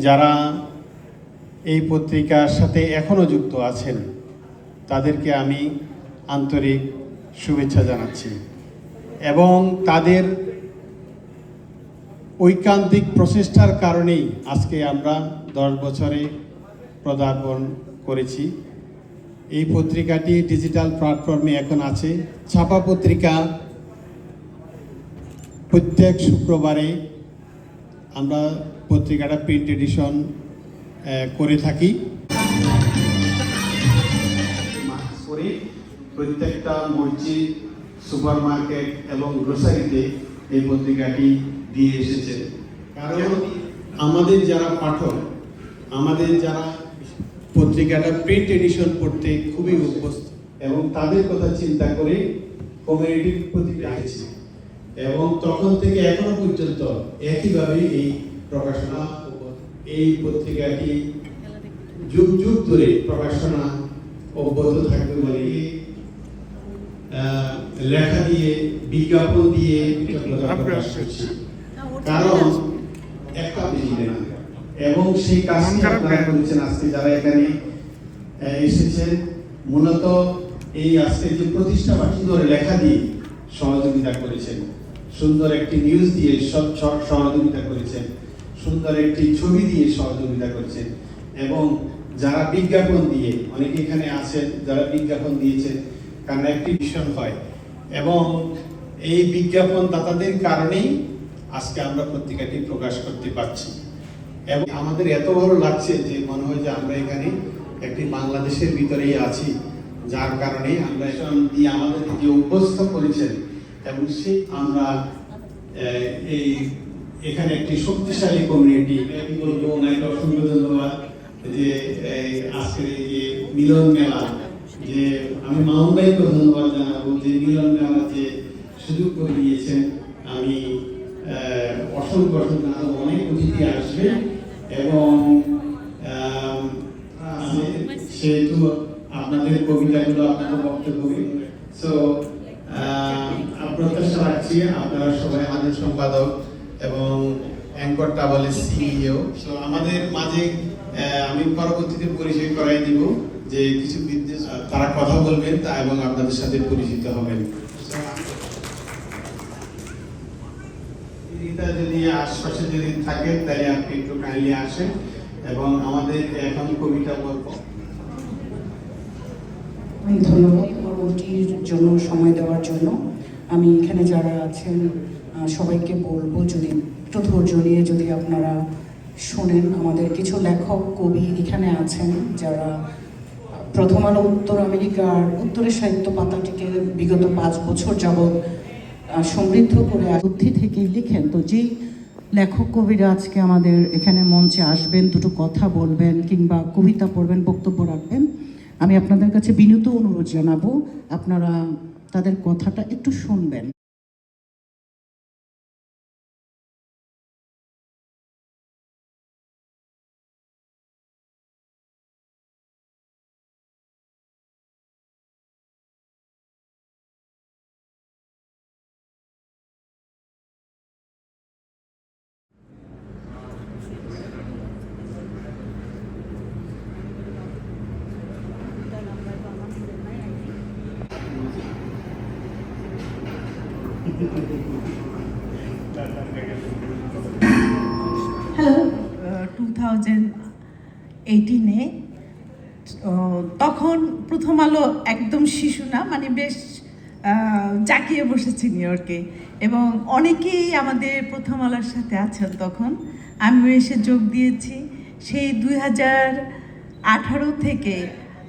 যারা এই পত্রিকার সাথে এখনও যুক্ত আছেন তাদেরকে আমি আন্তরিক শুভেচ্ছা জানাচ্ছি এবং তাদের ঐকান্তিক প্রচেষ্টার কারণেই আজকে আমরা 10 বছরে পদার্পণ করেছি। এই পত্রিকাটি ডিজিটাল প্ল্যাটফর্মে এখন আছে। ছাপা পত্রিকা প্রত্যেক শুক্রবারে আমরা পত্রিকাটা প্রিন্ট এডিশন করে থাকি। প্রত্যেকটা মসজিদ, সুপার মার্কেট এবং গ্রোসারিতে এই পত্রিকাটি দিয়ে এসেছে। কারণ আমাদের যারা পাঠক, আমাদের যারা পত্রিকাটা প্রিন্ট এডিশন পড়তে খুবই অভ্যস্ত এবং তাদের কথা চিন্তা করে কমিউনিটির প্রতি রেখেছি এবং তখন থেকে এখনো পর্যন্ত একইভাবে এই প্রকাশনা, এই পত্রিকাটি যুগ যুগ ধরে প্রকাশনা অব্যাহত থাকবে বলে লেখা দিয়ে, বিজ্ঞাপন দিয়ে প্রকাশ করছি। কারণ একটা বুঝবে না এবং সেই কাজটি আপনারা করেছেন। আজকে যারা এখানে এসেছেন মূলত এই আজকে যে প্রতিষ্ঠা বার্ষিকী ধরে লেখা দিয়ে সহযোগিতা করেছেন, সুন্দর একটি নিউজ দিয়ে সহযোগিতা করেছেন, সুন্দর একটি ছবি দিয়ে সহযোগিতা করেছেন এবং যারা বিজ্ঞাপন দিয়ে, অনেকে এখানে আছেন যারা বিজ্ঞাপন দিয়েছেন, কারণ একটি ভীষণ হয় এবং এই বিজ্ঞাপন দাতাদের কারণেই আজকে আমরা পত্রিকাটি প্রকাশ করতে পারছি এবং আমাদের এত ভালো লাগছে যে মনে হয় যে আমরা এখানে একটি বাংলাদেশের ভিতরেই আছি, যার কারণে আমরা দিয়ে আমাদেরকে যে অভ্যস্ত করেছেন এবং সেই আমরা এই এখানে একটি শক্তিশালী কমিউনিটি। আমি বলবো অনেক অসংখ্য ধন্যবাদ যে আজকের এই যে মিলন মেলা, যে আমি মামুন ভাইকে ধন্যবাদ জানাবো যে মিলন মেলা যে সুযোগ করে দিয়েছেন। আমি অসংখ্য অনেক অতিথি আসবে এবং সেহেতু আপনাদের কবিতাগুলো, আপনাদের বক্তব্য, সো প্রত্যাশা রাখছি আপনারা সবাই আমাদের সম্পাদক এবং অ্যাঙ্কর ট্রাভেলের সিইও। সো আমাদের মাঝে আমি পরবর্তীতে পরিচয় করাই দিব যে কিছু বিদ্বেষ তারা কথা বলবেন তা এবং আপনাদের সাথে পরিচিত হবেন। যদি আশপাশে যদি থাকেন তাহলে আপনি একটু কাইন্ডলি আসেন এবং আমাদের এখন কবিতা বলব। ধন্যবাদ পরবর্তীর জন্য সময় দেওয়ার জন্য। আমি এখানে যারা আছেন সবাইকে বলবো যদি একটু ধৈর্য নিয়ে যদি আপনারা শোনেন। আমাদের কিছু লেখক কবি এখানে আছেন যারা প্রথম আলো উত্তর আমেরিকার উত্তরের সাহিত্য পাতাটিকে বিগত 5 বছর যাবৎ সমৃদ্ধ করে বুদ্ধি থেকেই লিখেন। তো যেই লেখক কবিরা আজকে আমাদের এখানে মঞ্চে আসবেন, দুটো কথা বলবেন কিংবা কবিতা পড়বেন, বক্তব্য রাখবেন, আমি আপনাদের কাছে বিনীত অনুরোধ জানাবো আপনারা তাদের কথাটা একটু শুনবেন। হ্যালো, 2018-এ তখন প্রথম আলো একদম শিশু না, মানে বেশ জাঁকিয়ে বসেছি নিউ ইয়র্কে এবং অনেকেই আমাদের প্রথম আলোর সাথে আছেন। তখন আমিও এসে যোগ দিয়েছি। সেই 2018 থেকে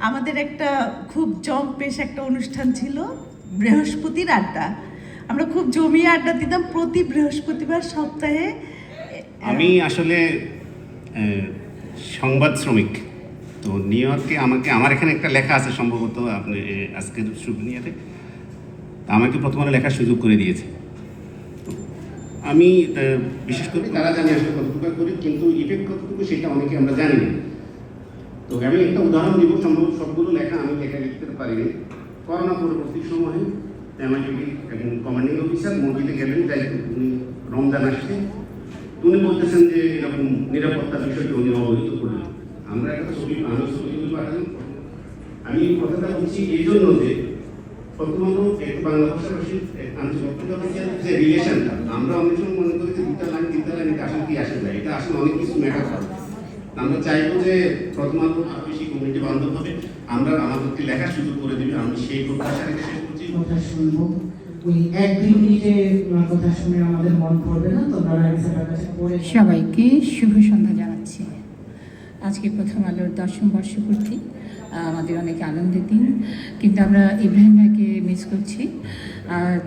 আমাদের একটা খুব জম্পেশ একটা অনুষ্ঠান ছিল, বৃহস্পতির আড্ডা। আমরা খুব জমিয়ে আড্ডা দিতাম প্রতি বৃহস্পতিবার সপ্তাহে। আমি আসলে সংবাদ শ্রমিক, তো নিউ ইয়র্কে আমার এখানে একটা লেখা আছে সম্ভবত আপনি আজকের সুবিনিয়াতে, আমাকে প্রথমে লেখার সুযোগ করে দিয়েছে। আমি বিশেষ করে তারা জানি আসলে কতটুকু করি, কিন্তু ইফেক্ট কতটুকু সেটা অনেকে আমরা জানি না। তো আমি একটা উদাহরণ দিব, সম্ভবত সবগুলো লেখা আমি লেখা লিখতে পারিনি। করোনা পরবর্তী সময়ে আমার একজন কমান্ডিং অফিসার মসজিদে গেলেন, যাই উনি রমজান আসছে উনি বলতেছেন যে এরকম নিরাপত্তার বিষয়টি উনি অবহিত করলেন। আমরা একটা ছবি পাঠালাম। আমি এই কথাটা বলছি এই জন্য যে প্রথমত একটু বাংলা ভাষাভাষী আন্তর্জাতিক যে রিলেশনটা, আমরা অনেক সময় মনে করি যে দুটা লাইন তিনটা লাইন এটা আসলে কি আসে যায়, এটা আসলে অনেক কিছু ম্যাটার করে। আমরা চাইবো যে প্রথম আলো বেশি কমিউনিটি বান্ধব হবে, আমরা আমাদেরকে লেখার সুযোগ করে দিবে। আমি সেই প্রত্যাশা রেখে শেষ করছি। কথা শুনবো, ওই 1-2 মিনিটে কথা শুনে আমাদের মন পড়বে না, তোমরা রাইসার কাছে পড়ে। সবাইকে শুভ সন্ধ্যা জানাচ্ছি। আজকে প্রথম আলোর 10ম বর্ষপূর্তি, আমাদের অনেক আনন্দের দিন, কিন্তু আমরা ইব্রাহিম ভাইকে মিস করছি।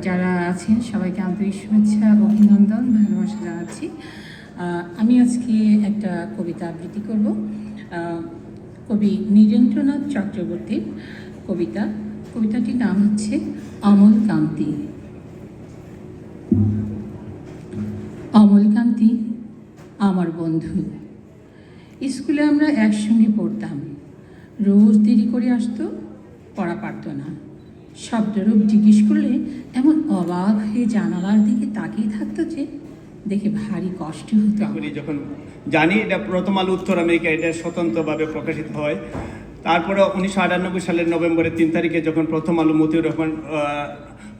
যারা আছেন সবাইকে আন্তরিক শুভেচ্ছা, অভিনন্দন, ভালোবাসা জানাচ্ছি। আমি আজকে একটা কবিতা আবৃত্তি করব। কবি নীরেন্দ্রনাথ চক্রবর্তীর কবিতাটির নাম হচ্ছে অমলকান্তি। অমলকান্তি আমার বন্ধু, স্কুলে আমরা একসঙ্গে পড়তাম। রোজ দেরি করে আসতো, পড়া পারতো না। শব্দরূপ জিজ্ঞেস করলে এমন অবাক হয়ে জানালার দিকে তাকিয়ে থাকতো যে দেখে ভারী কষ্ট হতো আমার। যখন জানি এটা প্রথম আলো উত্তর আমেরিকা এটা স্বতন্ত্রভাবে প্রকাশিত হয়, তারপরে 1998 সালের নভেম্বরের 3 তারিখে যখন প্রথম আলো মতিউর রহমান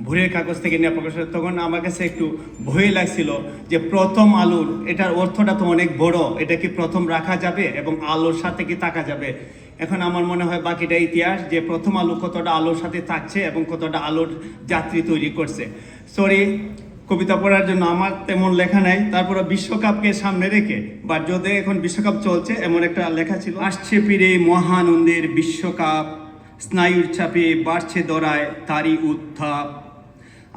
ভোরের কাগজ থেকে নেওয়া প্রকাশ হয়, তখন আমার কাছে একটু ভয় লাগছিল যে প্রথম আলোর এটার অর্থটা তো অনেক বড়, এটা কি প্রথম রাখা যাবে এবং আলোর সাথে কি তাকা যাবে। এখন আমার মনে হয় বাকিটা ইতিহাস, যে প্রথম আলো কতটা আলোর সাথে থাকছে এবং কতটা আলোর যাত্রী তৈরি করছে। সরি, কবিতা পড়ার জন্য আমার তেমন লেখা নাই। তারপরে বিশ্বকাপকে সামনে রেখে বা যদি এখন বিশ্বকাপ চলছে এমন একটা লেখা ছিল, আসছে ফিরে মহানন্দের বিশ্বকাপ, স্নায়ুর চাপে বাড়ছে দরায় তারই উত্থাপ,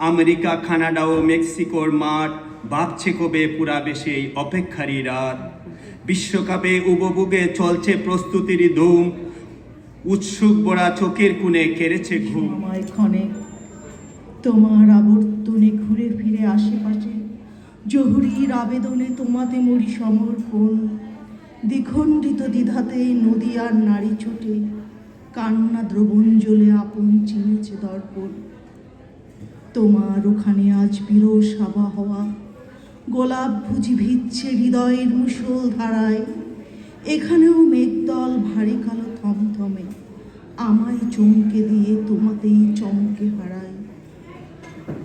আমেরিকা কানাডা ও মেক্সিকোর মাঠ ভাবছে কবে পুরাবে সেই অপেক্ষারই রাত, বিশ্বকাপে উপভোগে চলছে প্রস্তুতির ধুম, উৎসুক বড়া চোখের কোণে কেড়েছে ঘুম। সময় ক্ষণে তোমার আবর্তনে ঘুরে ফিরে আশেপাশে, জহুরির আবেদনে তোমাতে মরি সমর্পণ, দ্বিখণ্ডিত দ্বিধাতে নদী আর নারী ছোটে, কান্না দ্রবণ জলে আপন চিনেছে দর্পণ। তোমার ওখানে আজ বিরস আবহাওয়া, গোলাপ ভুজি ভিজছে হৃদয়ের মুষল ধারায়, এখানেও মেঘদল ভারী কালো থমথমে, আমায় চমকে দিয়ে তোমাতেই চমকে হারায়।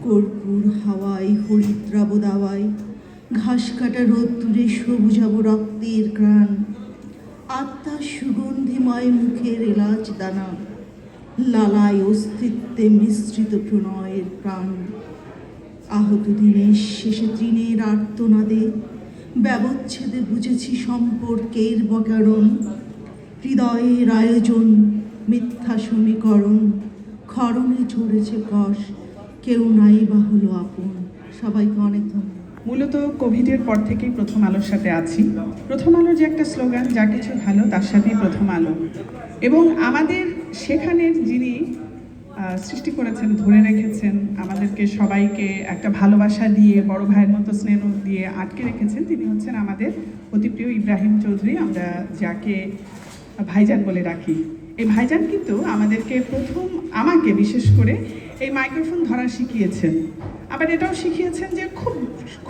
কর্পূর হাওয়ায় হরিদ্রাব দাওয়ায়, ঘাস কাটা রোদ্দুরে সবুজাব রক্তের ঘ্রাণ, আত্মার সুগন্ধিময় মুখের এলাচ দানা, লালায় অস্তিত্বে মিশ্রিত প্রণয়ের প্রাণ। আহত দিনের শেষে তৃণের আর্তনাদে, ব্যবচ্ছেদে বুঝেছি সম্পর্কের বকারণ, হৃদয়ের আয়োজন মিথ্যা সমীকরণ, ক্ষরণে ঝরেছে কষ, কেউ নাই বা হলো আপন। সবাইকে অনেক ধন্যবাদ। মূলত কোভিডের পর থেকেই প্রথম আলোর সাথে আছি। প্রথম আলোর যে একটা স্লোগান, যা কিছু ভালো তার সাথেই প্রথম আলো, এবং আমাদের সেখানের যিনি সৃষ্টি করেছেন, ধরে রেখেছেন, আমাদেরকে সবাইকে একটা ভালোবাসা দিয়ে, বড় ভাইয়ের মতো স্নেহ দিয়ে আটকে রেখেছেন, তিনি হচ্ছেন আমাদের অতিপ্রিয় ইব্রাহিম চৌধুরী, আমরা যাকে ভাইজান বলে রাখি। এই ভাইজান কিন্তু আমাদেরকে আমাকে বিশেষ করে এই মাইক্রোফোন ধরা শিখিয়েছেন। আবার এটাও শিখিয়েছেন যে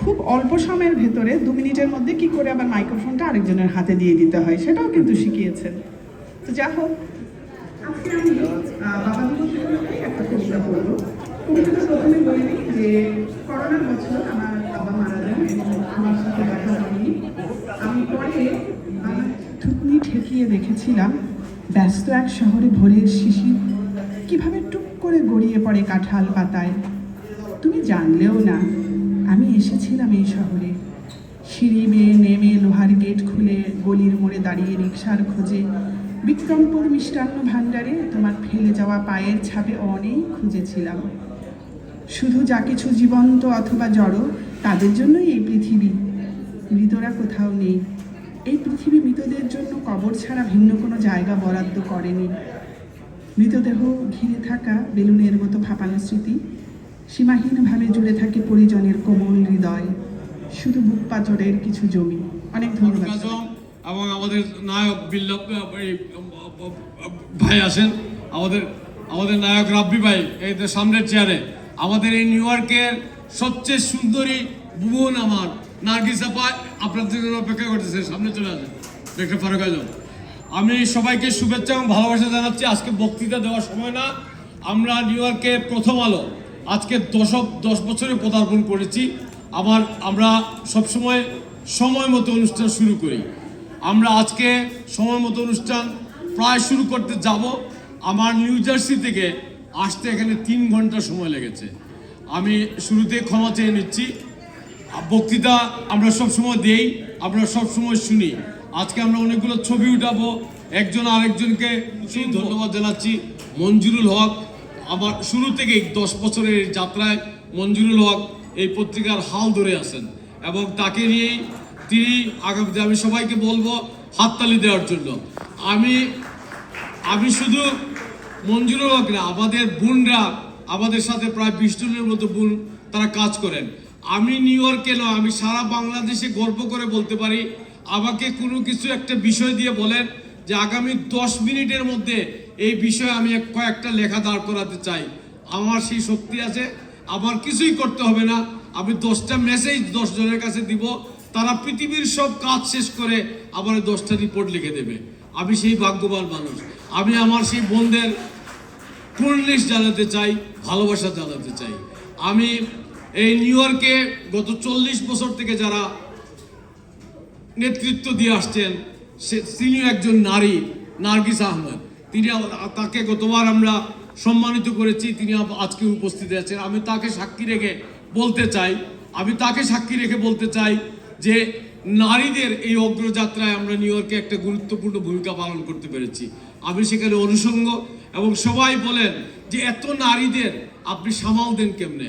খুব অল্প সময়ের ভেতরে 2 মিনিটের মধ্যে কি করে আবার মাইক্রোফোনটা আরেকজনের হাতে দিয়ে দিতে হয়, সেটাও কিন্তু শিখিয়েছেন। তো যা হোক, আজকে আমি বাবা দিবসে একটা কবিতা পড়ব। কবিতাটা প্রথমে বলে নিই যে করোনার বছর আমার বাবা মারা যান এবং আমার সাথে দেখা হয়নি। আমি পরে আমার থুতনি ঠেকিয়ে দেখেছিলাম ব্যস্ত এক শহরে ভোরের শিশির কিভাবে টুক করে গড়িয়ে পড়ে কাঁঠাল পাতায়। তুমি জানলেও না আমি এসেছিলাম এই শহরে, সিঁড়ি বেয়ে নেমে লোহার গেট খুলে গলির মোড়ে দাঁড়িয়ে রিকশার খোঁজে, বিক্রমপুর মিষ্টান্ন ভাণ্ডারে তোমার ফেলে যাওয়া পায়ের ছাপে অনেক খুঁজেছিলাম। শুধু যা কিছু জীবন্ত অথবা জড় তাদের জন্যই এই পৃথিবী, মৃতরা কোথাও নেই। এই পৃথিবী মৃতদের জন্য কবর ছাড়া ভিন্ন কোনো জায়গা বরাদ্দ করেনি। মৃতদেহ ঘিরে থাকা বেলুনের মতো ফাঁপানো স্মৃতি, সীমাহীনভাবে জুড়ে থাকে পরিজনের কোমল হৃদয়, শুধু বুক পাথরের কিছু জমি। অনেক ধন্যবাদ। এবং আমাদের নায়ক ভাই আছেন, আমাদের নায়ক রাব্বি ভাই এই সামনের চেয়ারে, আমাদের এই নিউ ইয়র্কের সবচেয়ে সুন্দরী বোন আমার নার্গিস আপা আপনাদের জন্য অপেক্ষা করতেছে, সামনে চলে আসেন। ডক্টর ফারুক আজম, আমি সবাইকে শুভেচ্ছা এবং ভালোবাসা জানাচ্ছি। আজকে বক্তৃতা দেওয়ার সময় না, আমরা নিউ ইয়র্কে প্রথম আলো আজকে 10 বছরে পদার্পণ করেছি। আমরা সবসময় সময় মতো অনুষ্ঠান শুরু করি। আমরা আজকে সময় মতো অনুষ্ঠান প্রায় শুরু করতে যাব। আমার নিউ জার্সি থেকে আসতে এখানে 3 ঘন্টা সময় লেগেছে। আমি শুরুতে ক্ষমা চেয়ে নিচ্ছি। বক্তৃতা আমরা সবসময় দেই, আমরা সবসময় শুনি। আজকে আমরা অনেকগুলো ছবি উঠাবো, একজন আরেকজনকে সেই ধন্যবাদ জানাচ্ছি। মঞ্জুরুল হক আমার শুরু থেকেই 10 বছরের যাত্রায় মঞ্জুরুল হক এই পত্রিকার হাল ধরে আছেন এবং তাকে নিয়েই তিনি আগামীতে আমি সবাইকে বলবো হাততালি দেওয়ার জন্য। আমি শুধু মঞ্জুরুল হক না, আমাদের বোনরা আমাদের সাথে প্রায় 20 জনের মতো বোন তারা কাজ করেন। আমি নিউ ইয়র্কে নয়, আমি সারা বাংলাদেশে গর্ব করে বলতে পারি, আমাকে কোনো কিছু একটা বিষয় দিয়ে বলেন যে আগামী 10 মিনিটের মধ্যে এই বিষয়ে আমি কয়েকটা লেখা দাঁড় করাতে চাই, আমার সেই শক্তি আছে। আমার কিছুই করতে হবে না, আমি 10টা মেসেজ 10 জনের কাছে দিব, তারা পৃথিবীর সব কাজ শেষ করে আবার 10টা রিপোর্ট লিখে দেবে। আমি সেই ভাগ্যবান মানুষ। আমি আমার সেই বোনদের কুর্নিশ জানাতে চাই, ভালোবাসা জানাতে চাই। আমি এই নিউ ইয়র্কে গত 40 বছর থেকে যারা নেতৃত্ব দিয়ে আসছেন, তিনিও একজন নারী, নার্গিস আহমেদ। তাকে গতবার আমরা সম্মানিত করেছি, তিনি আজকে উপস্থিত আছেন। আমি তাকে সাক্ষী রেখে বলতে চাই যে নারীদের এই অগ্রযাত্রায় আমরা নিউ ইয়র্কে একটা গুরুত্বপূর্ণ ভূমিকা পালন করতে পেরেছি। আমি সেখানে অনুষঙ্গ এবং সবাই বলেন যে এত নারীদের আপনি সামাল দেন কেমনে।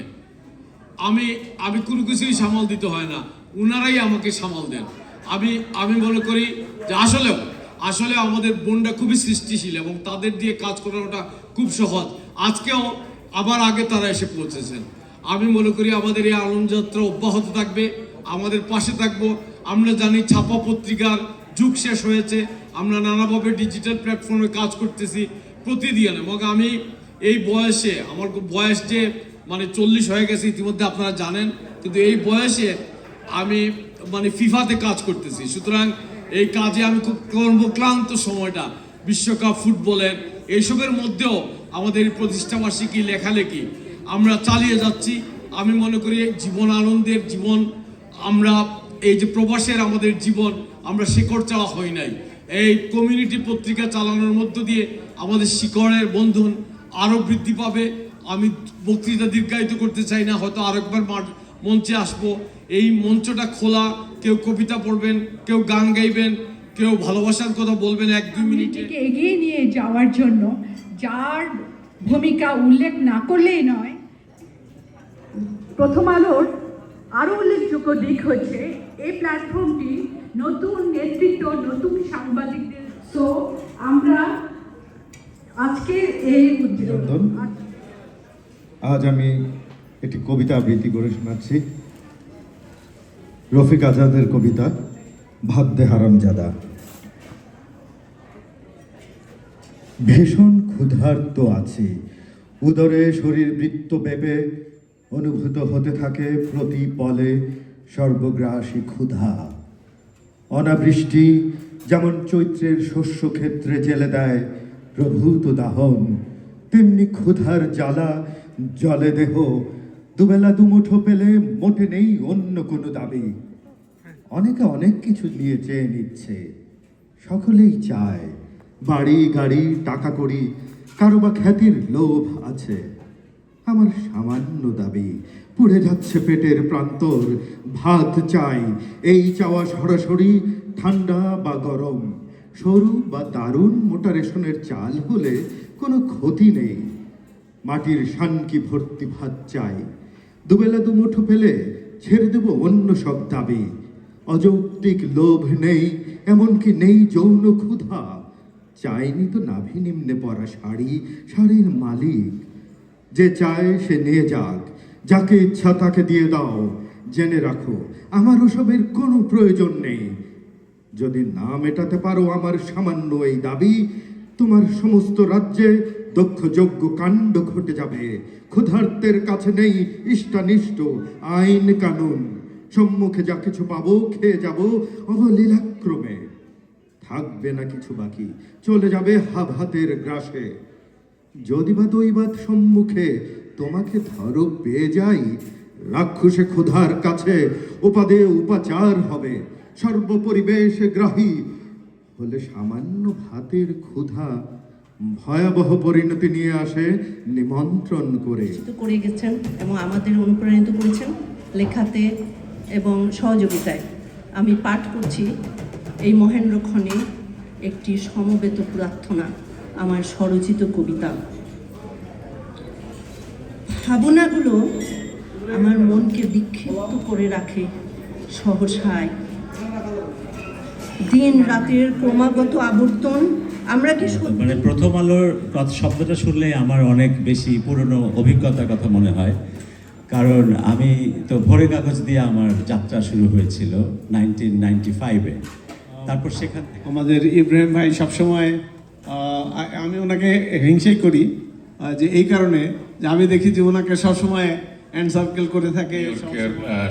আমি কোনো কিছুই সামাল দিতে হয় না, উনারাই আমাকে সামাল দেন। আমি মনে করি যে আসলে আমাদের বোনরা খুবই সৃষ্টিশীল এবং তাদের দিয়ে কাজ করাটা খুব সহজ। আজকেও আবার আগে তারা এসে পৌঁছেছেন। আমি মনে করি আমাদের এই আনন্দযাত্রা অব্যাহত থাকবে, আমাদের পাশে থাকবো। আমরা জানি ছাপা পত্রিকার যুগ শেষ হয়েছে, আমরা নানাভাবে ডিজিটাল প্ল্যাটফর্মে কাজ করতেছি প্রতিদিন। এবং আমি এই বয়সে, আমার বয়স যে 40 হয়ে গেছে ইতিমধ্যে আপনারা জানেন, কিন্তু এই বয়সে আমি ফিফাতে কাজ করতেছি। সুতরাং এই কাজে আমি খুব কর্মক্লান্ত সময়টা বিশ্বকাপ ফুটবলের এইসবের মধ্যেও আমাদের প্রতিষ্ঠাবার্ষিকী লেখালেখি আমরা চালিয়ে যাচ্ছি। আমি মনে করি জীবন আনন্দের জীবন, আমরা এই যে প্রবাসের আমাদের জীবন, আমরা শিকড় চাওয়া হয় নাই। এই কমিউনিটি পত্রিকা চালানোর মধ্য দিয়ে আমাদের শিকড়ের বন্ধন আরও বৃদ্ধি পাবে। আমি বক্তৃতা দীর্ঘায়িত করতে চাই না, হয়তো আরেকবার মঞ্চে আসবো। এই মঞ্চটা খোলা, কেউ কবিতা পড়বেন, কেউ গান গাইবেন, কেউ ভালোবাসার কথা বলবেন 1-2 মিনিটে। এগিয়ে নিয়ে যাওয়ার জন্য যার ভূমিকা উল্লেখ না করলেই নয়, প্রথম আলোর আরও উল্লেখযোগ্য দিক হচ্ছে এই প্ল্যাটফর্মটি নতুন নেতৃত্ব, নতুন সাংবাদিকদের। সো আমরা আজকে এই আজ আমি একটি কবিতা আবৃত্তি করে শোনাচ্ছি। রফিক আজাদের কবিতা ভাত দে হারামজাদা। ভীষণ ক্ষুধার্ত আছি, উদরে শরীর বৃত্ত বেপে অনুভূত হতে থাকে প্রতি পলে সর্বগ্রাসী ক্ষুধা। অনাবৃষ্টি যেমন চৈত্রের শস্য ক্ষেত্রে জেলে দেয় প্রভূত দাহন, তেমনি ক্ষুধার জ্বালা জলে দেহ। দুবেলা দুমুঠো পেলে মোটে নেই অন্য কোনো দাবি। অনেকে অনেক কিছু নিয়ে চেয়ে নিচ্ছে, সকলেই চায় বাড়ি গাড়ি টাকা কড়ি, কারো বা খ্যাতির লোভ আছে। আমার সামান্য দাবি, পুড়ে যাচ্ছে পেটের প্রান্তর, ভাত চাই। এই চাওয়া সরাসরি ঠান্ডা বা গরম, সরু বা দারুণ মোটা রেশনের চাল হলে কোনো ক্ষতি নেই। মাটির শানকি ভর্তি ভাত চাই, দুবেলা দুমুঠো পেলে ছেড়ে দেব অন্য সব দাবি। অযৌক্তিক লোভ নেই, এমনকি নেই যৌন ক্ষুধা। চাইনি তো নাভি নিম্নে পরা শাড়ি, শাড়ির মালিক। যে চায় সে নিয়ে যাক, যাকে ইচ্ছা তাকে দিয়ে দাও। জেনে রাখো আমার ওসবের কোনো প্রয়োজন নেই। যদি না মেটাতে পারো আমার সামান্য এই দাবি, তোমার সমস্ত রাজ্যে দক্ষযজ্ঞ কাণ্ড ঘটে যাবে। ক্ষুধার্তের কাছে নেই ইষ্টানিষ্ট আইন কানুন, সম্মুখে যা কিছু পাবো খেয়ে যাব অবলীলাক্রমে, থাকবে না কিছু বাকি, চলে যাবে হাতের গ্রাসে। যদি বা দৈবাত সম্মুখে তোমাকে ধরো পেয়ে যাই, রাক্ষসে ক্ষুধার কাছে উপাদে উপাচার হবে, সর্বপরিবেশে গ্রাহী হলে সামান্য ভাতের ক্ষুধা ভয়াবহ পরিণতি নিয়ে আসে নিমন্ত্রণ করে। করে গেছেন এবং আমাদের অনুপ্রাণিত করেছেন লেখাতে এবং সহযোগিতায়। আমি পাঠ করছি এই মহেন্দ্রক্ষণে একটি সমবেত প্রার্থনা, আমার স্বরচিত কবিতা। ভাবনাগুলো আমার মনকে বিক্ষিপ্ত করে রাখে সহসায়। দিন রাতের ক্রমাগত আবর্তন, আমরা কি মানে প্রথম আলোর শব্দটা শুনলে আমার অনেক বেশি পুরনো অভিজ্ঞতার কথা মনে হয়, কারণ আমি তো ভোরের কাগজ দিয়ে আমার যাত্রা শুরু হয়েছিল 1995-এ। তারপর সেখান থেকে আমাদের ইব্রাহিম ভাই সবসময় আমি ওনাকে হিংসেই করি, যে এই কারণে যে আমি দেখি যে ওনাকে সবসময় এনসার্কেল করে থাকে।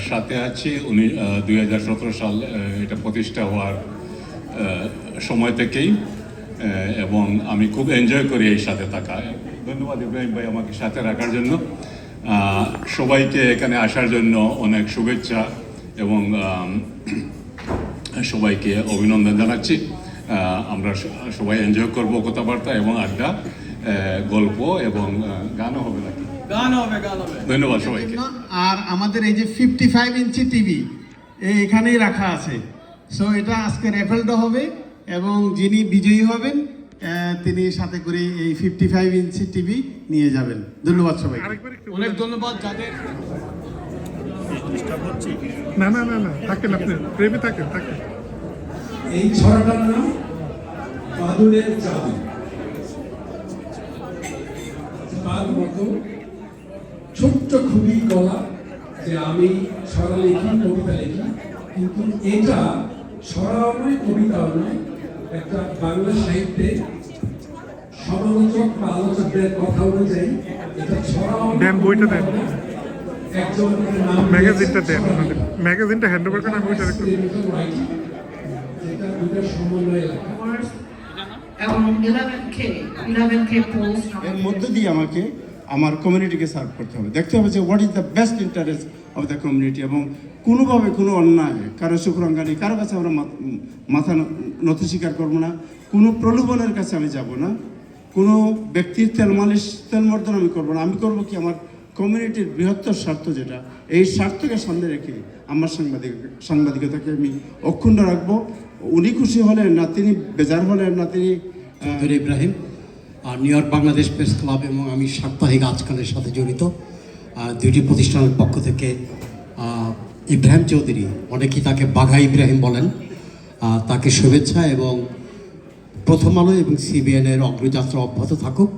সাথে আছি উনি 2017 সাল এটা প্রতিষ্ঠা হওয়ার সময় থেকেই, এবং আমি খুব এনজয় করি এই সাথে থাকা। ধন্যবাদ ইব্রাহিম ভাই আমাকে সাথে রাখার জন্য। সবাইকে এখানে আসার জন্য অনেক শুভেচ্ছা এবং সবাইকে অভিনন্দন জানাচ্ছি। আমরা সবাই এনজয় করব কথাবার্তা এবং আড্ডা, গল্প এবং গানও হবে নাকি? গান হবে, গান হবে। ধন্যবাদ সবাইকে। আর আমাদের এই যে 55 ইঞ্চি টিভি এখানেই রাখা আছে, সো এটা আজকে রেফেলটা হবে এবং যিনি বিজয়ী হবেন তিনি সাথে করে এই 55 ইঞ্চি টিভি নিয়ে যাবেন। ধন্যবাদ সবাই, অনেক ধন্যবাদ যাদের না না না না থাকেন, আপনি প্রেমে থাকেন। এই ছড়াটার নাম বাদুড়ের জাদু। তার মতো ছোট্ট খুবই গলা যে আমি ছড়া লিখি, কবিতা লিখি, কিন্তু এটা ছড়াও নয়, কবিতাও নয়, একটা বাংলা সাহিত্যে সমালোচক বা আলোচকদের কথা অনুযায়ী এটা ছড়াও বইটা দেন, একজন ম্যাগাজিনটা দেন, ম্যাগাজিনটা হ্যান্ড ওভার করেন, আমি ওইটা একটু যেটা দুটো সমন্বয়ে লেখা। এবং 11K পোস্ট এর মধ্য দিয়ে আমাকে আমার কমিউনিটিকে সার্ভ করতে হবে, দেখতে হবে যে what is the best interest of the community, এবং কোনোভাবে কোনো অন্যায়, কারো শুক্রাঙ্গানি, কারো কাছে আমরা মাথা নথি স্বীকার করবো না, কোনো প্রলোভনের কাছে আমি যাব না, কোনো ব্যক্তির তেলমর্দন আমি করবো না। আমি করবো কি, আমার কমিউনিটির বৃহত্তর স্বার্থ যেটা, এই স্বার্থকে সামনে রেখে আমার সাংবাদিকতাকে আমি অক্ষুণ্ণ রাখবো। উনি খুশি হলেন না, তিনি বেজার হলেন না, তিনি Ibrahim new York Bangladesh press club এবং আমি সাপ্তাহিক আজকালের সাথে জড়িত, দুইটি প্রতিষ্ঠানের পক্ষ থেকে ইব্রাহিম চৌধুরী, অনেকেই তাকে বাঘা ইব্রাহিম বলেন, তাকে শুভেচ্ছা এবং প্রথম আলো এবং সিবিএনের অগ্রযাত্রা অব্যাহত থাকুক।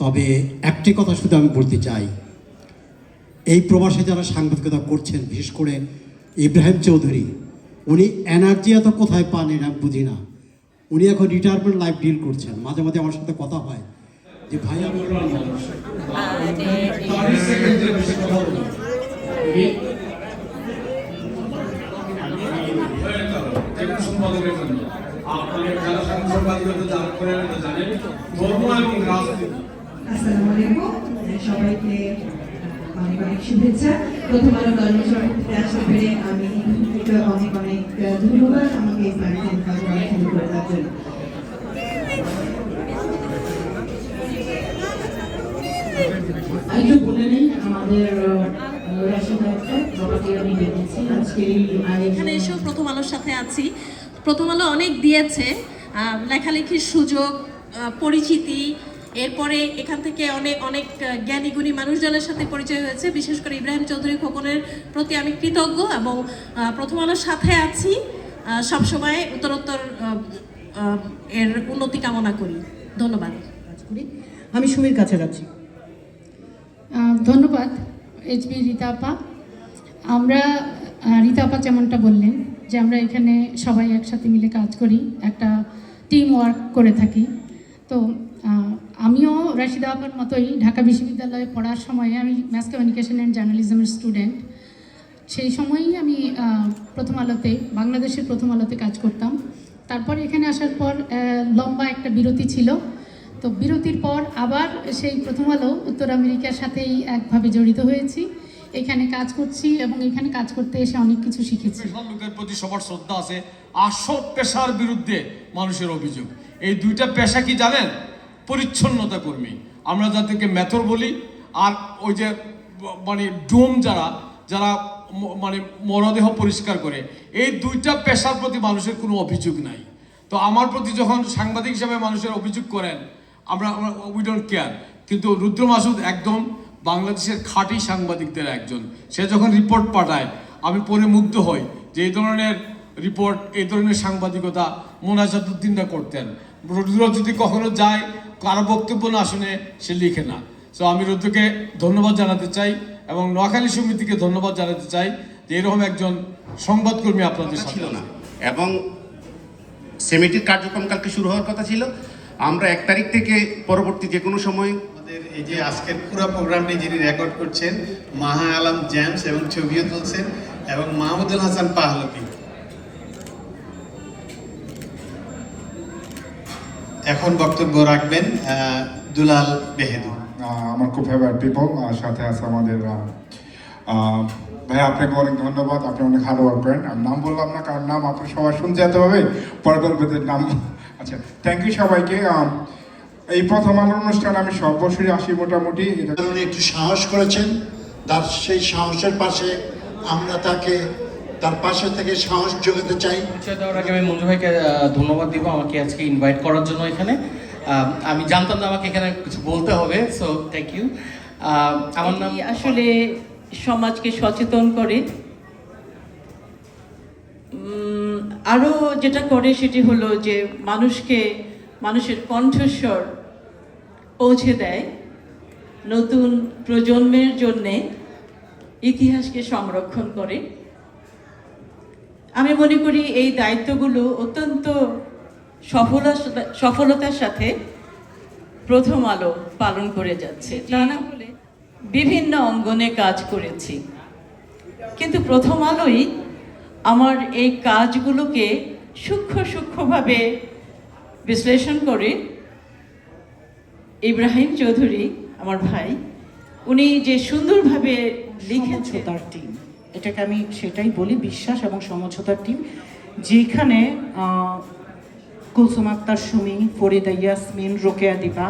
তবে একটি কথা শুধু আমি বলতে চাই, এই প্রবাসে যারা সাংবাদিকতা করছেন, বিশেষ করে ইব্রাহিম চৌধুরী, উনি এনার্জি এত কোথায় পান এটা আমি বুঝি না। উনি এখন রিটায়ারমেন্ট লাইফ ডিল করছেন, মাঝে মাঝে আমার সাথে কথা হয় যে ভাই আমি সবাইকে অনেক অনেক শুভেচ্ছা। প্রথম আলো কর্মসূচিতে আসতে পেরে আমি অনেক অনেক ধন্যবাদ আমাকে এই প্ল্যাটফর্ম করে দেওয়ার জন্য। একটু বলে নিন আমাদের এখানে এসেও প্রথম আলোর সাথে আছি। প্রথম আলো অনেক দিয়েছে, লেখালেখির সুযোগ, পরিচিতি, এরপরে এখান থেকে অনেক অনেক জ্ঞানী গুণী মানুষজনের সাথে পরিচয় হয়েছে। বিশেষ করে ইব্রাহিম চৌধুরী খোকনের প্রতি আমি কৃতজ্ঞ এবং প্রথম আলোর সাথে আছি, সবসময় উত্তরোত্তর এর উন্নতি কামনা করি। ধন্যবাদ। আমি সুমির কাছে যাচ্ছি। ধন্যবাদ এইচবি রীতা আপা। আমরা রীতা আপা যেমনটা বললেন যে আমরা এখানে সবাই একসাথে মিলে কাজ করি, একটা টিম ওয়ার্ক করে থাকি। তো আমিও রাশিদা আপার মতোই ঢাকা বিশ্ববিদ্যালয়ে পড়ার সময়ে আমি ম্যাস কমিউনিকেশন অ্যান্ড জার্নালিজমের স্টুডেন্ট। সেই সময়ই আমি প্রথম আলোতে, বাংলাদেশের প্রথম আলোতে কাজ করতাম। তারপর এখানে আসার পর লম্বা একটা বিরতি ছিল। তো বিরতির পর আবার সেই প্রথম আলো উত্তর আমেরিকার সাথেই একভাবে জড়িত হয়েছি, এখানে কাজ করছি এবং এখানে কাজ করতে এসে অনেক কিছু শিখেছি। পেশার লোকের প্রতি সবার শ্রদ্ধা আছে, আর সব পেশার বিরুদ্ধে মানুষের অভিযোগ। এই দুইটা পেশা কি জানেন? পরিচ্ছন্নতা কর্মী, আমরা যাদেরকে মেথর বলি, আর ওই যে মানে ডোম যারা মানে মরদেহ পরিষ্কার করে, এই দুইটা পেশার প্রতি মানুষের কোনো অভিযোগ নাই। তো আমার প্রতি যখন সাংবাদিক হিসাবে মানুষের অভিযোগ করেন, আমরা উই ডোন্ট কেয়ার। কিন্তু রুদ্র মাসুদ একদম বাংলাদেশের খাঁটি সাংবাদিকদের একজন। সে যখন রিপোর্ট পাঠায় আমি পরে মুগ্ধ হই যে এই ধরনের রিপোর্ট, এই ধরনের সাংবাদিকতা মোনাজাতুদ্দিনরা করতেন। রুদ্র যদি কখনো যায়, কারো বক্তব্য না শুনে সে লিখে না। সো আমি রুদ্রকে ধন্যবাদ জানাতে চাই এবং নোয়াখালী সমিতিকে ধন্যবাদ জানাতে চাই যে এরকম একজন সংবাদকর্মী আপনাদের সাথে ছিল না। এবং সেমিটির কার্যক্রম কালকে শুরু হওয়ার কথা ছিল। আমরা 1 তারিখ থেকে পরবর্তী যে কোনো সময় আমাদের এই যে আজকের পুরো প্রোগ্রামটি যিনি রেকর্ড করছেন, মাহা আলম জেমস, এবং ছবিও তুলছেন, এবং মাহমুদুল হাসান পাহলভি। এখন বক্তব্য রাখবেন দুলাল বেহেদু। আমার খুব ফেভারিট পিপল, সাথে আছে আমাদের ভাই। আপনাকে অনেক ধন্যবাদ, আপনি অনেক হার্ড ওয়ার্ক করেন। আমি নাম বললাম না, কারণ নাম আপনার সবাই শুনতে যেতে হবে, পরবর্তীদের নাম। আচ্ছা, থ্যাংক ইউ সবাইকে। এই প্রথম আলোর অনুষ্ঠান আমি সব বছরই আসি মোটামুটি। উনি একটু সাহস করেছেন, তার সেই সাহসের পাশে আমরা তাকে তার পাশে থেকে সাহস যোগাতে চাই। পরিচয় দেওয়ার আগে আমি মঞ্জু ভাইকে ধন্যবাদ দিব আমাকে আজকে ইনভাইট করার জন্য এখানে। আমি জানতাম না আমাকে এখানে কিছু বলতে হবে, সো থ্যাংক ইউ। আমার নাম আসলে সমাজকে সচেতন করে, আরও যেটা করে সেটি হলো যে মানুষের কণ্ঠস্বর পৌঁছে দেয়, নতুন প্রজন্মের জন্যে ইতিহাসকে সংরক্ষণ করে। আমি মনে করি এই দায়িত্বগুলো অত্যন্ত সফলতার সাথে প্রথম আলো পালন করে যাচ্ছে। তা না হলে বিভিন্ন অঙ্গনে কাজ করেছি, কিন্তু প্রথম আলোই আমার এই কাজগুলোকে সূক্ষ্মভাবে বিশ্লেষণ করে ইব্রাহিম চৌধুরী আমার ভাই, উনি যে সুন্দরভাবে লিখেছেন। তার টিম, এটাকে আমি সেটাই বলি, বিশ্বাস এবং সমঝোতার টিম, যেখানে কুলসুম আক্তার সুমি, ফরিদা ইয়াসমিন, রোকেয়া দীপা,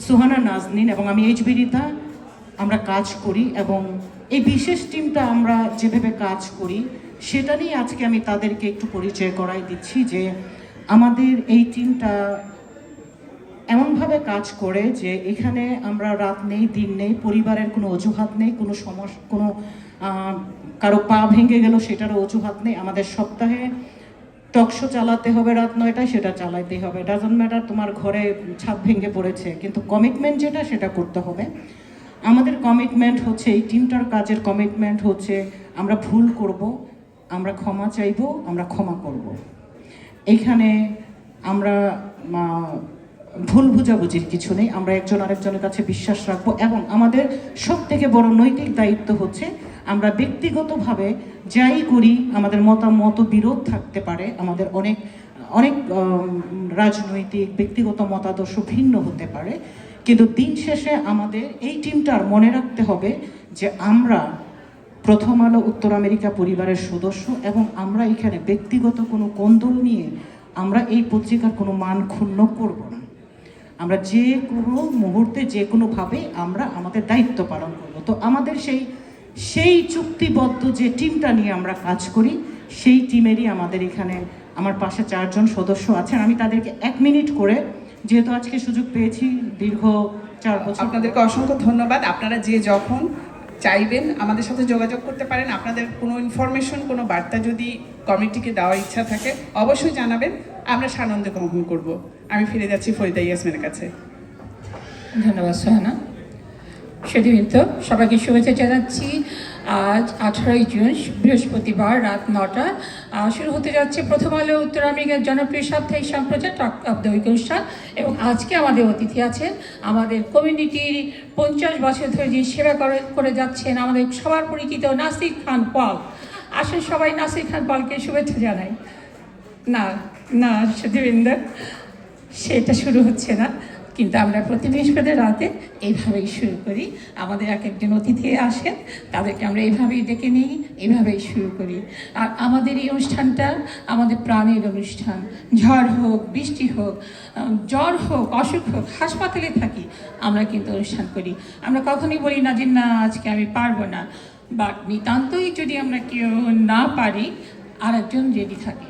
সুহানা নাজনীন এবং আমি এইচবি রিতা আমরা কাজ করি। এবং এই বিশেষ টিমটা আমরা যেভাবে কাজ করি সেটা নিয়ে আজকে আমি তাদেরকে একটু পরিচয় করাই দিচ্ছি যে আমাদের এই টিমটা এমনভাবে কাজ করে যে এখানে আমরা রাত নেই, দিন নেই, পরিবারের কোনো অজুহাত নেই, কোনো সমস্যা, কোনো কারো পা ভেঙে গেল সেটারও অজুহাত নেই। আমাদের সপ্তাহে টকশো চালাতে হবে রাত 9টায়, সেটা চালাতেই হবে। ডাজন্ট ম্যাটার তোমার ঘরে ছাদ ভেঙে পড়েছে, কিন্তু কমিটমেন্ট যেটা সেটা করতে হবে। আমাদের কমিটমেন্ট হচ্ছে, এই টিমটার কাজের কমিটমেন্ট হচ্ছে আমরা ভুল করব, আমরা ক্ষমা চাইব, আমরা ক্ষমা করব। এইখানে আমরা ভুল বুঝাবুঝির কিছু নেই, আমরা একজন আরেকজনের কাছে বিশ্বাস রাখবো। এবং আমাদের সব থেকে বড় নৈতিক দায়িত্ব হচ্ছে আমরা ব্যক্তিগতভাবে যাই করি, আমাদের মতামত বিরোধ থাকতে পারে, আমাদের অনেক অনেক রাজনৈতিক ব্যক্তিগত মতাদর্শ ভিন্ন হতে পারে, কিন্তু দিন শেষে আমাদের এই টিমটার মনে রাখতে হবে যে আমরা প্রথম আলো উত্তর আমেরিকা পরিবারের সদস্য এবং আমরা এখানে ব্যক্তিগত কোনো কোন্দল নিয়ে আমরা এই পত্রিকার কোনো মান ক্ষুণ্ণ করব না। আমরা যে কোনো মুহূর্তে যে কোনোভাবে আমরা আমাদের দায়িত্ব পালন করব। তো আমাদের সেই চুক্তিবদ্ধ যে টিমটা নিয়ে আমরা কাজ করি, সেই টিমেরই আমাদের এখানে আমার পাশে 4 জন সদস্য আছেন। আমি তাদেরকে 1 মিনিট করে, যেহেতু আজকে সুযোগ পেয়েছি দীর্ঘ 4 বছর। আপনাদেরকে অসংখ্য ধন্যবাদ। আপনারা যে যখন চাইবেন আমাদের সাথে যোগাযোগ করতে পারেন। আপনাদের কোনো ইনফরমেশন, কোনো বার্তা যদি কমিটিকে দেওয়ার ইচ্ছা থাকে অবশ্যই জানাবেন, আমরা সানন্দে গ্রহণ করব। আমি ফিরে যাচ্ছি ফরিদা ইয়াসমিনের কাছে। ধন্যবাদ সোহানা। সেদিন তো সবাইকে শুভেচ্ছা জানাচ্ছি আজ 18 জুন বৃহস্পতিবার রাত 9টা শুরু হতে যাচ্ছে প্রথম আলো উত্তর আমেরিকার জনপ্রিয় সাপ্তাহিক সম্প্রচার টক অফ দ্য উইক অনুষ্ঠান। এবং আজকে আমাদের অতিথি আছেন আমাদের কমিউনিটির 50 বছর ধরে যে সেবা করে যাচ্ছেন আমাদের সবার পরিচিত নাসির খান পল। আসলে সবাই নাসির খান পলকে শুভেচ্ছা জানাই। না না সুধীরিন্দর, সেটা শুরু হচ্ছে না, কিন্তু আমরা প্রতি বৃহস্পতিবার রাতে এইভাবেই শুরু করি। আমাদের এক একজন অতিথি আসেন, তাদেরকে আমরা এইভাবেই ডেকে নিই, এইভাবেই শুরু করি। আর আমাদের এই অনুষ্ঠানটা আমাদের প্রাণের অনুষ্ঠান। ঝড় হোক, বৃষ্টি হোক, জ্বর হোক, অসুখ হোক, হাসপাতালে থাকি, আমরা কিন্তু অনুষ্ঠান করি। আমরা কখনোই বলি না যে না আজকে আমি পারবো না, বা নিতান্তই যদি আমরা কেউ না পারি আর একজন রেডি থাকে,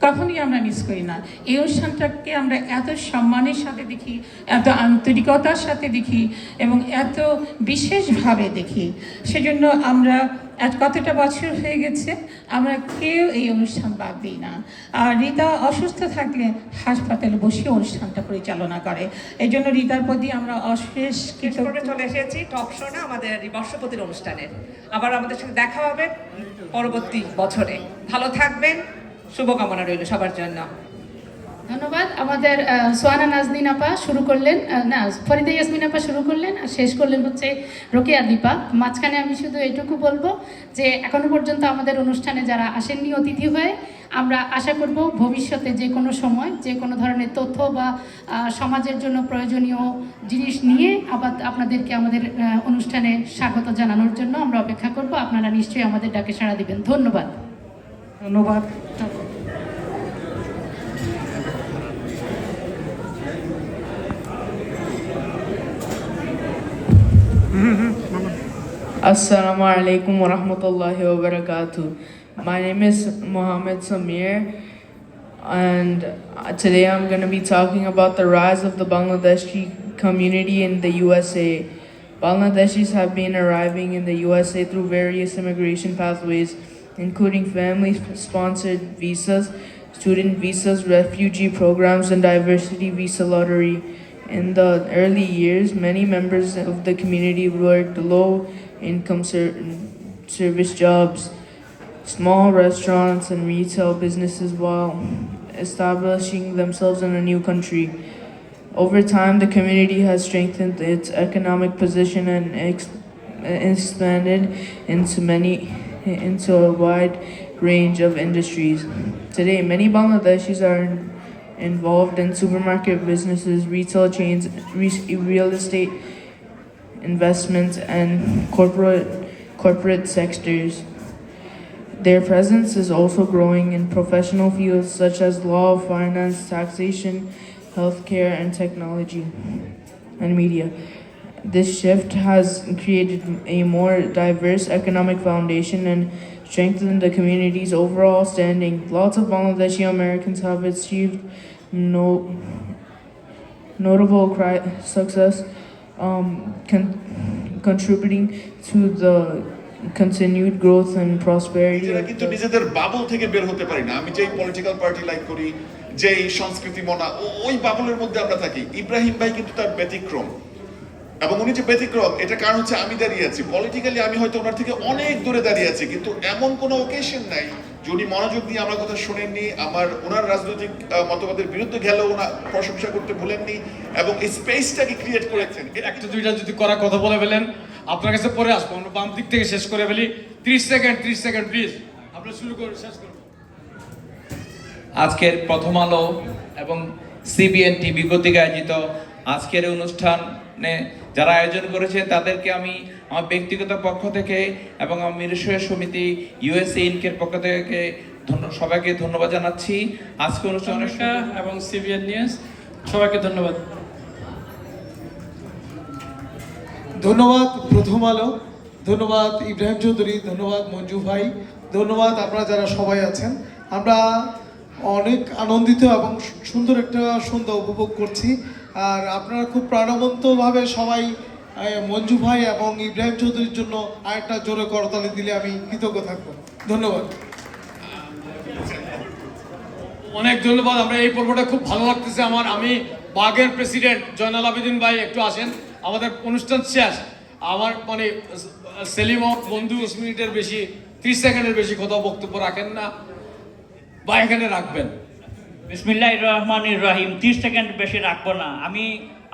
কখনই আমরা মিস করি না। এই অনুষ্ঠানটাকে আমরা এত সম্মানের সাথে দেখি, এত আন্তরিকতার সাথে দেখি এবং এত বিশেষভাবে দেখি। সেজন্য আমরা আজ কতটা বছর হয়ে গেছে আমরা কেউ এই অনুষ্ঠান বাদ দিই না। আর রিতা অসুস্থ থাকলে হাসপাতালে বসে অনুষ্ঠানটা পরিচালনা করে। এই জন্য রিতার প্রতি আমরা অশেষ কৃতজ্ঞ। চলে এসেছি টক শো না আমাদের এই বর্ষপতির অনুষ্ঠানের। আবার আমাদের সাথে দেখা হবে পরবর্তী বছরে। ভালো থাকবেন, শুভকামনা রইল সবার জন্য। ধন্যবাদ। আমাদের সোয়ানা নাজনীন আপা শুরু করলেন, না ফরিদা ইয়াসমিন আপা শুরু করলেন, আর শেষ করলেন হচ্ছে রোকেয়া দীপা। মাঝখানে আমি শুধু এটুকু বলবো যে এখনো পর্যন্ত আমাদের অনুষ্ঠানে যারা আসেননি অতিথি হয়ে, আমরা আশা করব ভবিষ্যতে যে কোনো সময় যে কোনো ধরনের তথ্য বা সমাজের জন্য প্রয়োজনীয় জিনিস নিয়ে আবার আপনাদেরকে আমাদের অনুষ্ঠানে স্বাগত জানানোর জন্য আমরা অপেক্ষা করব। আপনারা নিশ্চয়ই আমাদের ডাকে সাড়া দিবেন। ধন্যবাদ। ধন্যবাদ। Assalamu alaikum wa rahmatullahi wa barakatuh. My name is Mohammed Samir, and today I'm going to be talking about the rise of the Bangladeshi community in the USA. Bangladeshis have been arriving in the USA through various immigration pathways, including family-sponsored visas, student visas, refugee programs, and diversity visa lottery. In the early years, many members of the community worked low-income service jobs, small restaurants, and retail businesses while establishing themselves in a new country. Over time, the community has strengthened its economic position and expanded into a wide range of industries. Today, many Bangladeshis are involved in supermarket businesses, retail chains, real estate investments, and corporate sectors. Their presence is also growing in professional fields such as law, finance, taxation, healthcare, and technology and media. This shift has created a more diverse economic foundation and strengthened the community's overall standing. Lots of Bangladeshi Americans have achieved notable success, contributing to the continued growth and prosperity. কিন্তু নিজেদের bubble থেকে বের হতে পারি না। আমি যেই political party like করি, যেই সংস্কৃতি মনা, ওই বাবলের মধ্যে আমরা থাকি। ইব্রাহিম ভাই কিন্তু তার ব্যতিক্রম, এবং উনি যে ব্যতিক্রম এটা কারণ হচ্ছে আমি দাঁড়িয়ে আছি পলিটিক্যালি, আমি হয়তো ওনার থেকে অনেক দূরে দাঁড়িয়ে আছি, কিন্তু এমন কোনো ওকেশন নাই যে উনি মনোযোগ দিয়ে আমার কথা শোনেননি, ওনার রাজনৈতিক মতবাদের বিরুদ্ধে গেলেও ওনার প্রশংসা করতে ভুলেননি, এবং এই স্পেসটাকে ক্রিয়েট করেছেন। একটা দুইটা যদি করা কথা বলে ফেলেন, আপনার কাছে পরে আসবো, আমরা বাম দিক থেকে শেষ করে ফেলি। 30 সেকেন্ড প্লিজ, আপনারা শুরু করুন, শেষ করুন। আজকের প্রথম আলো এবং সিবিএন টিভি কর্তৃক আয়োজিত আজকের অনুষ্ঠানে যারা আয়োজন করেছেন তাদেরকে আমি আমার ব্যক্তিগত পক্ষ থেকে এবং আমার মিরসরাই সমিতি ইউএসএ ইনকের পক্ষ থেকে সবাইকে ধন্যবাদ জানাচ্ছি। আজকে অনুষ্ঠানে এবং সিবিএন নিউজ সবাইকে ধন্যবাদ। ধন্যবাদ প্রথম আলো, ধন্যবাদ ইব্রাহিম চৌধুরী, ধন্যবাদ মঞ্জু ভাই, ধন্যবাদ আপনারা যারা সবাই আছেন। আমরা অনেক আনন্দিত এবং সুন্দর একটা সন্ধ্যা উপভোগ করছি। আর আপনারা খুব প্রাণবন্তভাবে সবাই মঞ্জু ভাই এবং ইব্রাহিম চৌধুরীর জন্য আরেকটা জোরে করতালি দিলে আমি কৃতজ্ঞ থাকবো। ধন্যবাদ। অনেক ধন্যবাদ। আমরা এই পর্বটা খুব ভালো লাগতেছে আমার। আমি বাগের প্রেসিডেন্ট জয়নাল আবেদিন ভাই একটু আসেন, আমাদের অনুষ্ঠান শেষ, আমার মানে সেলিম বন্ধু 20 মিনিটের বেশি 30 সেকেন্ডের বেশি কোথাও বক্তব্য রাখেন না বা এখানে রাখবেন। বিসমিল্লাহির রহমানির রহিম। 30 সেকেন্ড বেশি রাখবো না। আমি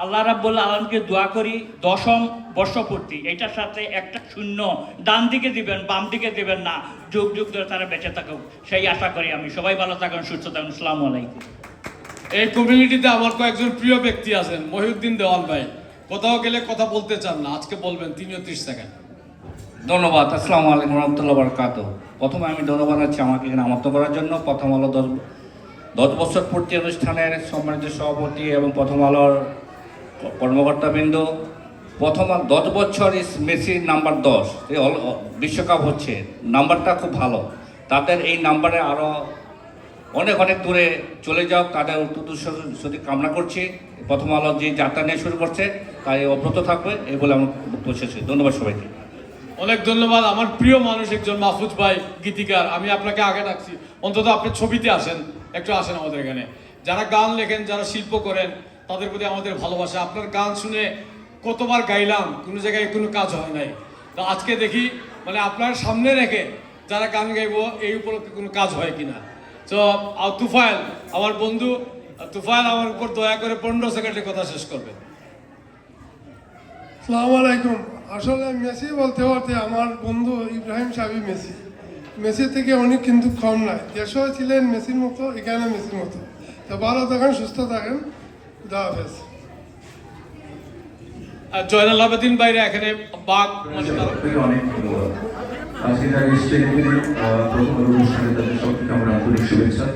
আল্লাহ রাব্বুল আলামিনকে দোয়া করি 10ম বর্ষপূর্তি এটার সাথে একটা শূন্য ডান দিকে দিবেন, বাম দিকে দিবেন না, যুগ যুগ ধরে তারা বেঁচে থাকুক সেই আশা করি আমি। সবাই ভালো থাকুন, সুস্থ থাকুন। আসসালামু আলাইকুম। এই কমিউনিটিতে আমার কয়েকজন প্রিয় ব্যক্তি আছেন। মহিউদ্দিন দেওয়ান ভাই কোথাও গেলে কথা বলতে চান না, আজকে বলবেন, তিনিও 30 সেকেন্ড। ধন্যবাদ। আসসালামু আলাইকুম রহমতুল্লাহ বারকাতুহু। প্রথমে আমি ধন্যবাদ জানাচ্ছি আমাকে এখানে আমন্ত্রণ করার জন্য। প্রথম আলো 10 বছর পূর্তি অনুষ্ঠানের সম্মানিত সভাপতি এবং প্রথম আলোর কর্মকর্তাবৃন্দ, 10 বছর মেসি নাম্বার 10 বিশ্বকাপ হচ্ছে, নাম্বারটা খুব ভালো। তাদের এই নাম্বারে আরও অনেক অনেক দূরে চলে যাও, তাদের উত্তরসূরি কামনা করছি। প্রথম আলো যে যাত্রা নিয়ে শুরু করছে তাই অব্যাহত থাকবে, এই বলে আমার বক্তব্য শেষ। ধন্যবাদ সবাইকে। অনেক ধন্যবাদ। আমার প্রিয় মানুষ একজন মাহফুজ ভাই, গীতিকার। আমি আপনাকে আগে ডাকছি, অন্তত আপনি ছবিতে আসেন, একটু আসেন আমাদের এখানে। যারা গান লেখেন, যারা শিল্প করেন, তাদের প্রতি আমাদের ভালোবাসা। আপনার গান শুনে কতবার গাইলাম, কোনো জায়গায় কোনো কাজ হয় নাই। তো আজকে দেখি মানে আপনার সামনে রেখে যারা গান গাইবো এই উপলক্ষে কোনো কাজ হয় কিনা। তো তুফাইল, আমার বন্ধু তুফাইল, আমার উপর দয়া করে 15 সেকেন্ডে কথা শেষ করবে। আসসালামু আলাইকুম। আসলে মেসি বলতে বলতে আমার বন্ধু ইব্রাহিম সাবি মেসি থেকে অনেক কিন্তু কম নাই। দেশও ছিলেন মেসির মতো, এখানে মেসির মতো। তো ভালো থাকেন, সুস্থ থাকেন, খুদা হাফেজ। জয়নাল আবেদিন বাইরে এখানে বাঘ মানে অনেক ধন্যবাদ। আজকে যারা এসেছেন প্রথম অনুষ্ঠানে তাদের সবথেকে আমার আন্তরিক শুভেচ্ছা।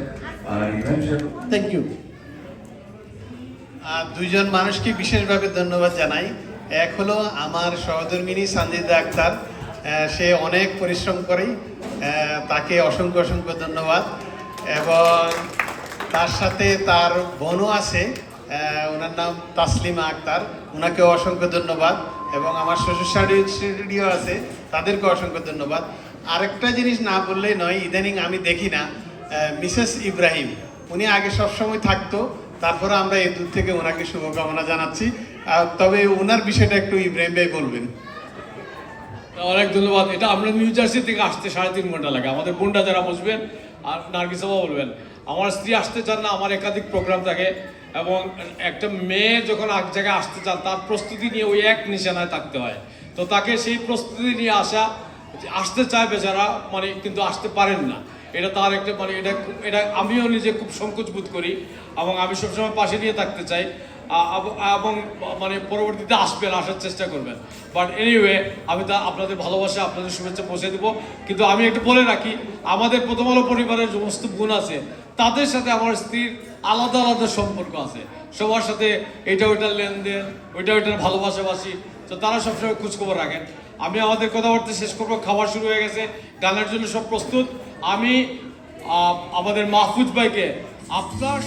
আর ইব্রাহিম সাহেব, থ্যাংক ইউ। দুইজন মানুষকে বিশেষভাবে ধন্যবাদ জানাই। এক হলো আমার সহধর্মিনী সানজিদা আক্তার, সে অনেক পরিশ্রম করে, তাকে অসংখ্য অসংখ্য ধন্যবাদ। এবং তার সাথে তার বোনও আছে, ওনার নাম তাসলিমা আক্তার, ওনাকেও অসংখ্য ধন্যবাদ। এবং আমার শ্বশুর শাশুড়িও আছে, তাদেরকে অসংখ্য ধন্যবাদ। আরেকটা জিনিস না বললেই নয়, ইদানিং আমি দেখি না মিসেস ইব্রাহিম, উনি আগে সবসময় থাকতো, তারপরে আমরা এই দূর থেকে ওনাকে শুভকামনা জানাচ্ছি। তবে ওনার বিষয়টা একটু ইব্রাহিম ভাই বলবেন। অনেক ধন্যবাদ। এটা আমরা নিউ জার্সি থেকে আসতে 3.5 ঘন্টা লাগে। আমাদের বোনটা যারা বসবেন আর নার্গিসাও বলবেন, আমার স্ত্রী আসতে চান না, আমার একাধিক প্রোগ্রাম থাকে। এবং একটা মেয়ে যখন এক জায়গায় আসতে চান, তার প্রস্তুতি নিয়ে ওই এক নিশানায় থাকতে হয়। তো তাকে সেই প্রস্তুতি নিয়ে আসতে চায় বেচারা, মানে কিন্তু আসতে পারেন না। এটা তার একটা মানে এটা আমিও নিজে খুব সংকোচ বোধ করি এবং আমি সবসময় পাশে নিয়ে থাকতে চাই। এবং মানে পরবর্তীতে আসার চেষ্টা করবেন। বাট এনিওয়ে, আমি আপনাদের ভালোবাসা, আপনাদের শুভেচ্ছা পৌঁছে দেবো। কিন্তু আমি একটু বলে রাখি, আমাদের প্রথম আলো পরিবারের সমস্ত বোন আছে, তাদের সাথে আমার স্ত্রীর আলাদা আলাদা সম্পর্ক আছে। সবার সাথে এটা ওইটার লেনদেন, ওইটার ভালোবাসাবাসি, তো তারা সবসময় খোঁজখবর রাখেন। আমি আমাদের কথাবার্তা শেষ করবো, খাবার শুরু হয়ে গেছে, গানের জন্য সব প্রস্তুত। আমি আমাদের মাহফুজ ভাইকে আপনার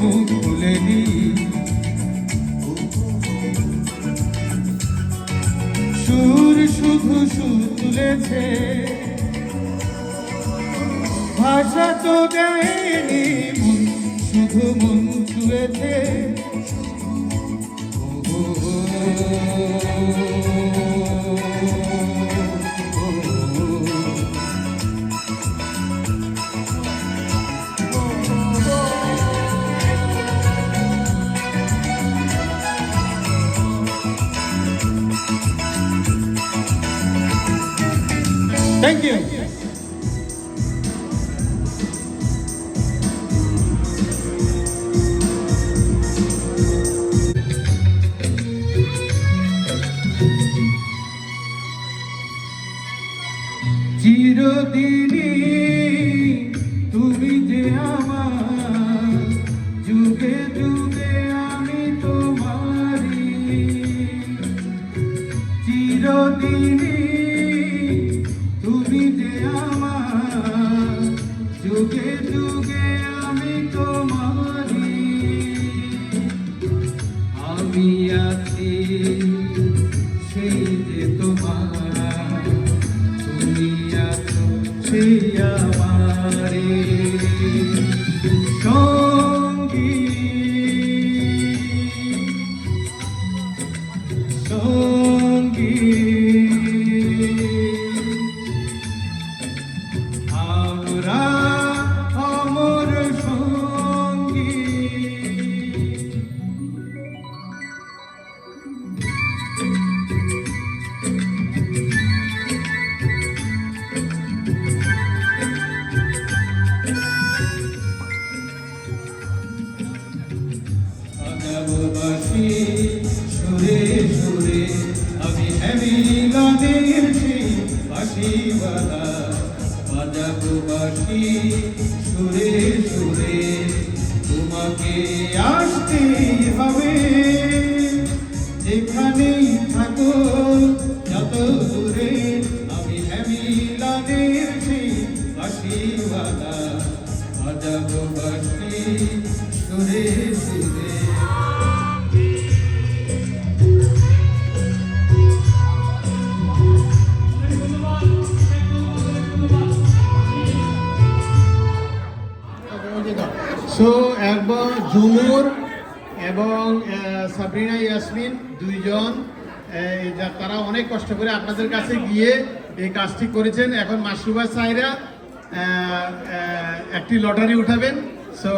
মুখ খুলেনি, সুর শুধু সুর তুলেছে, ভাষা তো দেয়নি, মন শুধু মন ছুঁয়েছে। Thank you. চিরদিনই তুমি যে আমার, যুগে যুগে আমি তোমারি। চিরদিনই তুমি যে আমার, যুগে যুগে আমি তোমারি। আমি সুরে সুরে তোমাকে আসতে হবে যেখানেই থাকো যত দূরে আমি মিলাদের সেই বাঁশিওয়ালা বাজাবো বাঁশি সুরে সুরে সো একবার ঝুমুর এবং সাবরিনা ইয়াসমিন দুইজন তারা অনেক কষ্ট করে আপনাদের কাছে গিয়ে এই কাজটি করেছেন। এখন মাসরুবা সাইরা একটি লটারি উঠাবেন। সো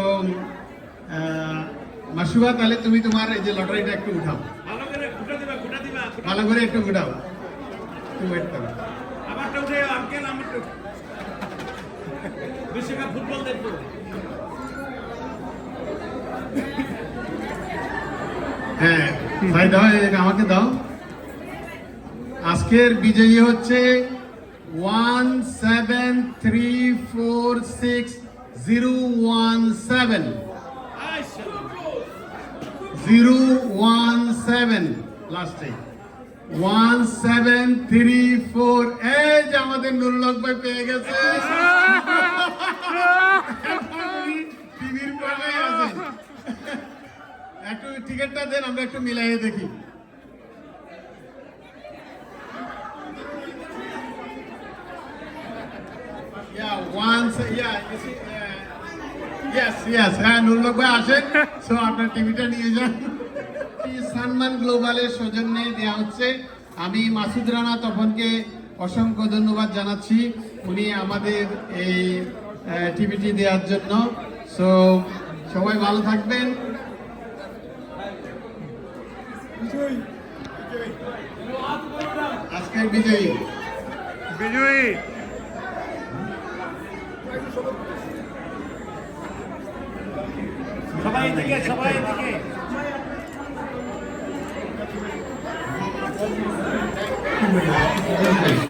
মাসরুবা, তাহলে তুমি তোমার এই যে লটারিটা একটু উঠাও, ভালো করে একটু উঠাও, একটু ওয়েট করো। বিশ্বকাপ ফুটবল দেখবো। হ্যাঁ ভাই দাও, আমাকে দাও। আজকের বিজয়ী হচ্ছে 17346017017 লাস্টে 1734। এই যে আমাদের নুরুল হক ভাই পেয়ে গেছে। টিভির পাশে আছে, একটু টিকিটটা দেন, আমরা একটু মিলাইয়ে দেখি। হ্যাঁ নুরুল হক ভাই আসেন। সো আপনার টিভিটা নিয়ে যান। সানমান গ্লোবালের সৌজন্যে দেওয়া হচ্ছে। আমি মাসুদ রানা তপনকে অসংখ্য ধন্যবাদ জানাচ্ছি উনি আমাদের এই টিভিটি দেওয়ার জন্য। সো সবাই ভালো থাকবেন। আজকের বিজয়ী সবাই এদিকে, সবাই এদিকে।